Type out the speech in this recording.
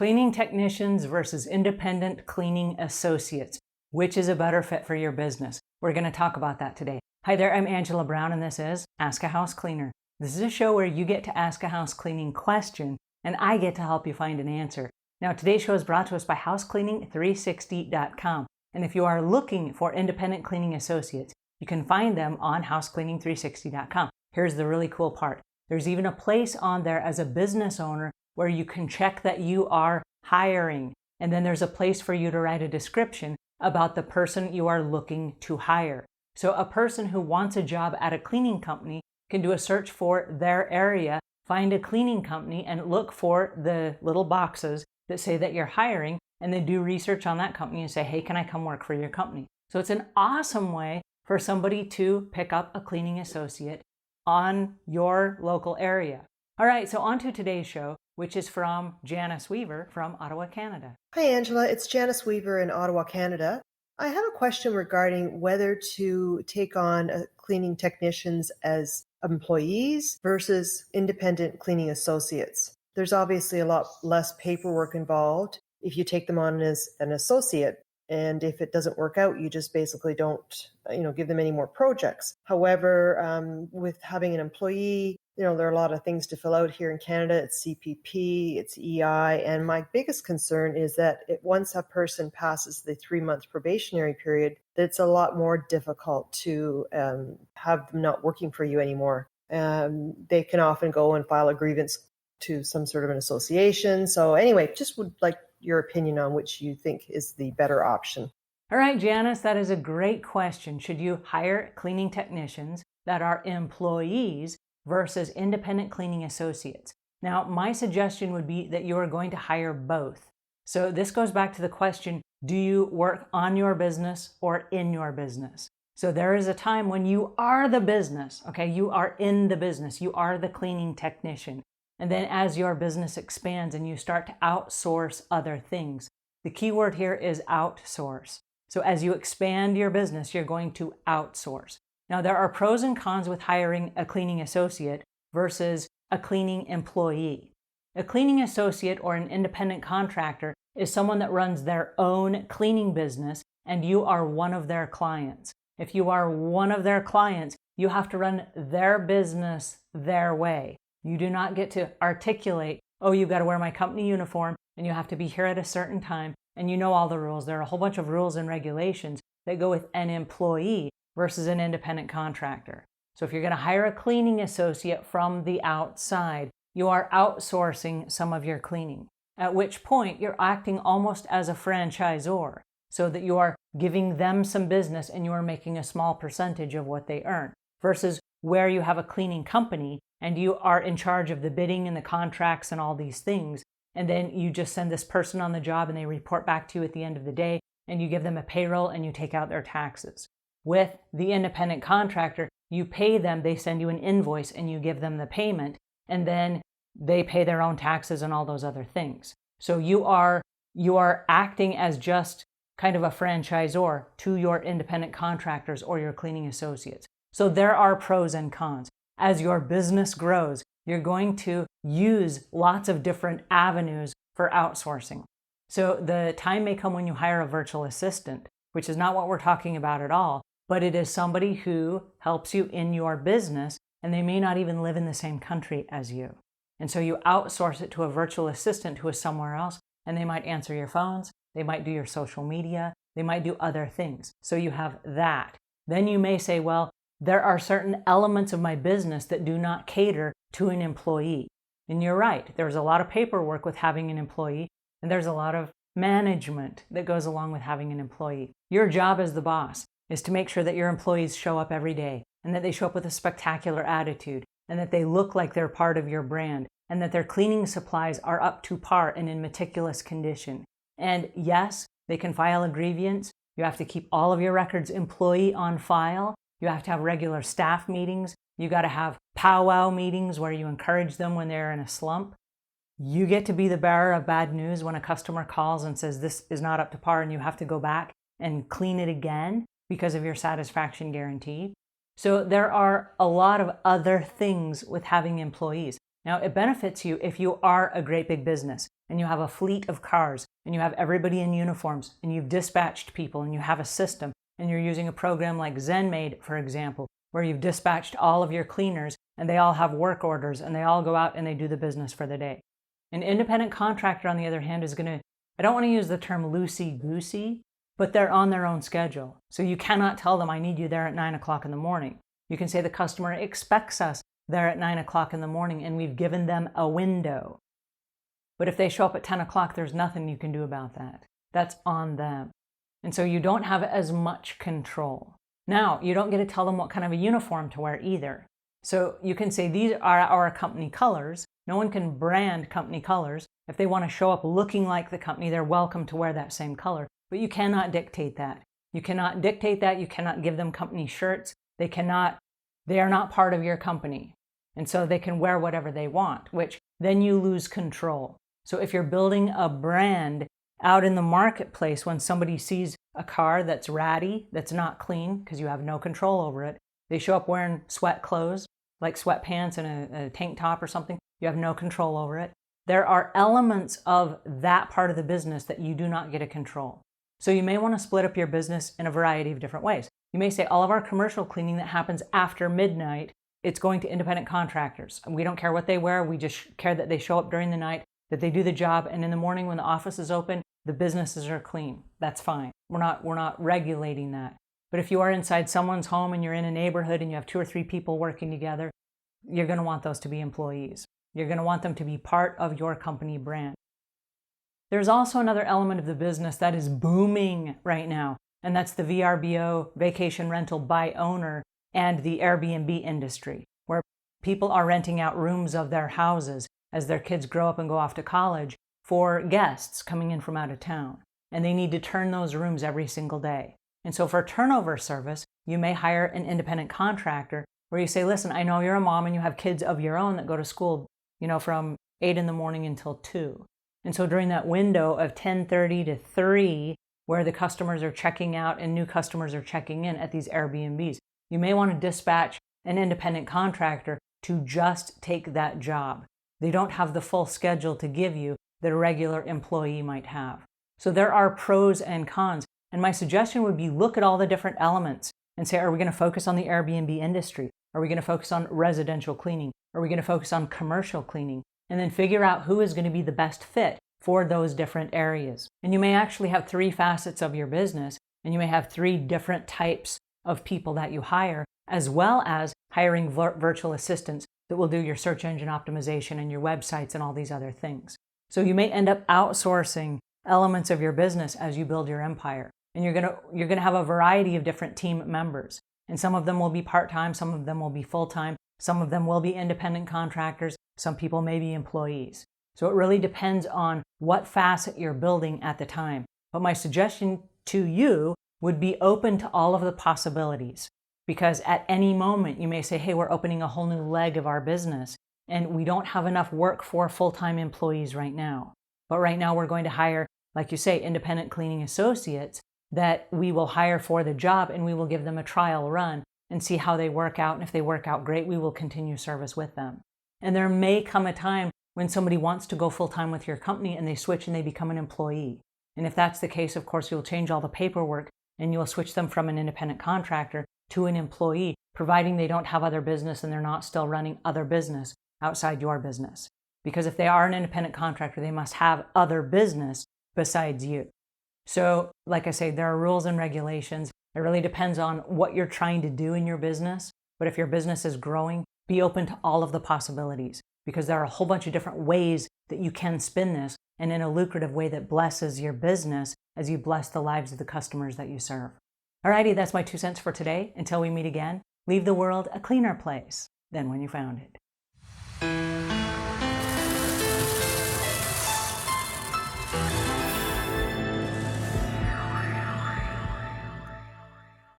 Cleaning technicians versus independent cleaning associates. Which is a better fit for your business? We're going to talk about that today. Hi there, I'm Angela Brown and this is Ask a House Cleaner. This is a show where you get to ask a house cleaning question and I get to help you find an answer. Now today's show is brought to us by housecleaning360.com. And if you are looking for independent cleaning associates, you can find them on housecleaning360.com. Here's the really cool part. There's even a place on there as a business owner where you can check that you are hiring. And then there's a place for you to write a description about the person you are looking to hire. So a person who wants a job at a cleaning company can do a search for their area, find a cleaning company, and look for the little boxes that say that you're hiring, and then do research on that company and say, hey, can I come work for your company? So it's an awesome way for somebody to pick up a cleaning associate on your local area. All right, so on to today's show, which is from Janice Weaver from Ottawa, Canada. Hi, Angela. It's Janice Weaver in Ottawa, Canada. I have a question regarding whether to take on cleaning technicians as employees versus independent cleaning associates. There's obviously a lot less paperwork involved if you take them on as an associate. And if it doesn't work out, you just basically don't, give them any more projects. However, with having an employee, there are a lot of things to fill out here in Canada. It's CPP, it's EI. And my biggest concern is that once a person passes the 3-month probationary period, it's a lot more difficult to have them not working for you anymore. They can often go and file a grievance to some sort of an association. So anyway, just would like your opinion on which you think is the better option. All right, Janice, that is a great question. Should you hire cleaning technicians that are employees versus independent cleaning associates? Now, my suggestion would be that you are going to hire both. So this goes back to the question, do you work on your business or in your business? So there is a time when you are the business, okay? You are in the business. You are the cleaning technician. And then as your business expands and you start to outsource other things, the key word here is outsource. So as you expand your business, you're going to outsource. Now, there are pros and cons with hiring a cleaning associate versus a cleaning employee. A cleaning associate or an independent contractor is someone that runs their own cleaning business and you are one of their clients. If you are one of their clients, you have to run their business their way. You do not get to articulate, oh, you've got to wear my company uniform and you have to be here at a certain time and you know all the rules. There are a whole bunch of rules and regulations that go with an employee versus an independent contractor. So if you're going to hire a cleaning associate from the outside, you are outsourcing some of your cleaning, at which point you're acting almost as a franchisor so that you are giving them some business and you are making a small percentage of what they earn versus where you have a cleaning company and you are in charge of the bidding and the contracts and all these things. And then you just send this person on the job and they report back to you at the end of the day and you give them a payroll and you take out their taxes. With the independent contractor, you pay them, they send you an invoice and you give them the payment and then they pay their own taxes and all those other things. So you are acting as just kind of a franchisor to your independent contractors or your cleaning associates. So there are pros and cons. As your business grows, you're going to use lots of different avenues for outsourcing. So the time may come when you hire a virtual assistant, which is not what we're talking about at all, but it is somebody who helps you in your business and they may not even live in the same country as you. And so you outsource it to a virtual assistant who is somewhere else and they might answer your phones, they might do your social media, they might do other things. So you have that. Then you may say, well, there are certain elements of my business that do not cater to an employee. And you're right, there's a lot of paperwork with having an employee, and there's a lot of management that goes along with having an employee. Your job as the boss is to make sure that your employees show up every day, and that they show up with a spectacular attitude, and that they look like they're part of your brand, and that their cleaning supplies are up to par and in meticulous condition. And yes, they can file a grievance. You have to keep all of your records employee on file. You have to have regular staff meetings. You got to have powwow meetings where you encourage them when they're in a slump. You get to be the bearer of bad news when a customer calls and says this is not up to par and you have to go back and clean it again because of your satisfaction guarantee. So there are a lot of other things with having employees. Now, it benefits you if you are a great big business and you have a fleet of cars and you have everybody in uniforms and you've dispatched people and you have a system and you're using a program like ZenMaid, for example, where you've dispatched all of your cleaners and they all have work orders and they all go out and they do the business for the day. An independent contractor, on the other hand, is going to, I don't want to use the term loosey-goosey, but they're on their own schedule. So you cannot tell them, I need you there at 9 o'clock in the morning. You can say the customer expects us there at 9 o'clock in the morning and we've given them a window. But if they show up at 10 o'clock, there's nothing you can do about that. That's on them. And so you don't have as much control. Now, you don't get to tell them what kind of a uniform to wear either. So you can say, these are our company colors. No one can brand company colors. If they want to show up looking like the company, they're welcome to wear that same color. But you cannot dictate that. You cannot dictate that. You cannot give them company shirts. They are not part of your company. And so they can wear whatever they want, which then you lose control. So if you're building a brand out in the marketplace, when somebody sees a car that's ratty, that's not clean, because you have no control over it, they show up wearing sweat clothes, like sweatpants and a tank top or something, you have no control over it. There are elements of that part of the business that you do not get to control. So you may want to split up your business in a variety of different ways. You may say, all of our commercial cleaning that happens after midnight, it's going to independent contractors. We don't care what they wear, we just care that they show up during the night, that they do the job, and in the morning when the office is open, the businesses are clean. That's fine. We're not regulating that. But if you are inside someone's home and you're in a neighborhood and you have 2 or 3 people working together, you're going to want those to be employees. You're going to want them to be part of your company brand. There's also another element of the business that is booming right now, and that's the VRBO, vacation rental by owner, and the Airbnb industry, where people are renting out rooms of their houses as their kids grow up and go off to college for guests coming in from out of town. And they need to turn those rooms every single day. And so for turnover service, you may hire an independent contractor where you say, listen, I know you're a mom and you have kids of your own that go to school, from 8 in the morning until 2. And so during that window of 10:30 to 3, where the customers are checking out and new customers are checking in at these Airbnbs, you may want to dispatch an independent contractor to just take that job. They don't have the full schedule to give you that a regular employee might have. So there are pros and cons. And my suggestion would be, look at all the different elements and say, are we going to focus on the Airbnb industry? Are we going to focus on residential cleaning? Are we going to focus on commercial cleaning? And then figure out who is going to be the best fit for those different areas. And you may actually have 3 facets of your business, and you may have 3 different types of people that you hire, as well as hiring virtual assistants that will do your search engine optimization and your websites and all these other things. So you may end up outsourcing elements of your business as you build your empire. And you're going to have a variety of different team members. And some of them will be part-time, some of them will be full-time, some of them will be independent contractors, some people may be employees. So it really depends on what facet you're building at the time. But my suggestion to you would be open to all of the possibilities. Because at any moment you may say, hey, we're opening a whole new leg of our business and we don't have enough work for full-time employees right now. But right now we're going to hire, like you say, independent cleaning associates that we will hire for the job, and we will give them a trial run and see how they work out. And if they work out great, we will continue service with them. And there may come a time when somebody wants to go full-time with your company and they switch and they become an employee. And if that's the case, of course, you'll change all the paperwork and you'll switch them from an independent contractor to an employee, providing they don't have other business and they're not still running other business outside your business. Because if they are an independent contractor, they must have other business besides you. So, like I say, there are rules and regulations. It really depends on what you're trying to do in your business. But if your business is growing, be open to all of the possibilities, because there are a whole bunch of different ways that you can spin this, and in a lucrative way that blesses your business as you bless the lives of the customers that you serve. Alrighty, that's my 2 cents for today. Until we meet again, leave the world a cleaner place than when you found it.